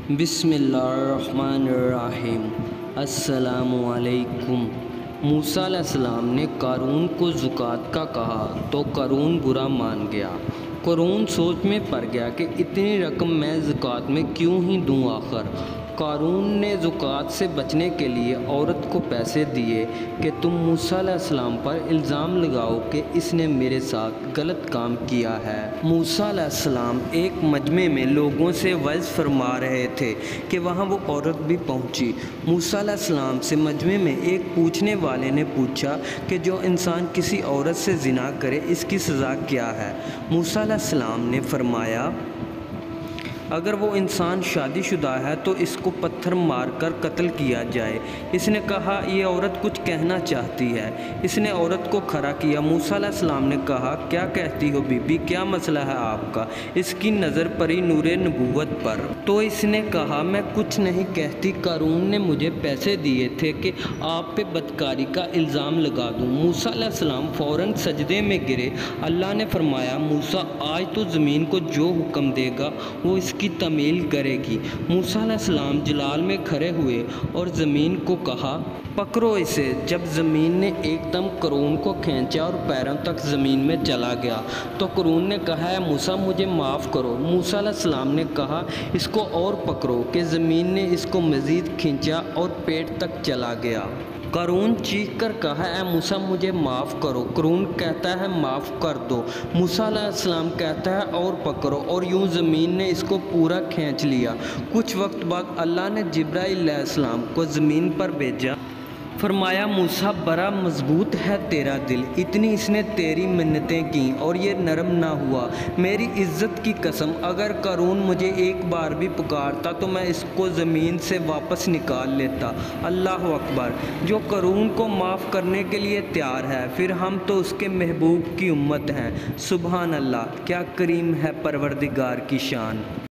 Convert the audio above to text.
बिस्मिल्लाहिर्रहमानिर्रहीम। अस्सलामुअलैकुम। मूसा अलैहिस्सलाम ने क़ारून को ज़कात का कहा तो क़ारून बुरा मान गया। क़ारून सोच में पड़ गया कि इतनी रकम मैं ज़कात में क्यों ही दूँ आखिर। क़ारून ने ज़कात से बचने के लिए औरत को पैसे दिए कि तुम मूसा अलैहिस्सलाम पर इल्ज़ाम लगाओ कि इसने मेरे साथ गलत काम किया है। मूसा अलैहिस्सलाम एक मजमे में लोगों से वज़ फरमा रहे थे कि वहाँ वो औरत भी पहुँची। मूसा अलैहिस्सलाम से मजमे में एक पूछने वाले ने पूछा कि जो इंसान किसी औरत से ज़िना करे इसकी सज़ा क्या है। मूसा अलैहिस्सलाम ने फरमाया, अगर वो इंसान शादीशुदा है तो इसको पत्थर मारकर कत्ल किया जाए। इसने कहा, ये औरत कुछ कहना चाहती है। इसने औरत को खड़ा किया। मूसा अलैहिस्सलाम ने कहा, क्या कहती हो बीबी, क्या मसला है आपका। इसकी नज़र पड़ी नूरे नबूवत पर तो इसने कहा, मैं कुछ नहीं कहती, क़ारून ने मुझे पैसे दिए थे कि आप पे बदकारी का इल्ज़ाम लगा दूँ। मूसा अलैहिस्सलाम फ़ौरन सजदे में गिरे। अल्लाह ने फरमाया, मूसा आज तो ज़मीन को जो हुक्म देगा वो की तमील करेगी। मूसा अलैहिस्सलाम जलाल में खड़े हुए और ज़मीन को कहा, पकड़ो इसे। जब ज़मीन ने एकदम क़ारून को खींचा और पैरों तक ज़मीन में चला गया तो क़ारून ने कहा, है मूसा मुझे माफ़ करो। मूसा अलैहिस्सलाम ने कहा, इसको और पकड़ो कि ज़मीन ने इसको मज़ीद खींचा और पेट तक चला गया। क़ारून चीख कर कहा, है मूसा मुझे माफ़ करो। क़ारून कहता है, माफ़ कर दो। मूसा अलैहिस्सलाम कहता है, और पकड़ो, और यूँ ज़मीन ने इसको पूरा खींच लिया। कुछ वक्त बाद अल्लाह ने जिब्राईल अलैहिस्सलाम को ज़मीन पर भेजा। फरमाया, मूसा बड़ा मजबूत है तेरा दिल, इतनी इसने तेरी मिन्नतें की और ये नरम ना हुआ। मेरी इज़्ज़त की कसम, अगर क़ारून मुझे एक बार भी पुकारता तो मैं इसको ज़मीन से वापस निकाल लेता। अल्लाह अकबर। जो क़ारून को माफ़ करने के लिए तैयार है, फिर हम तो उसके महबूब की उम्मत हैं। सुबहान अल्लाह, क्या करीम है परवरदिगार की शान।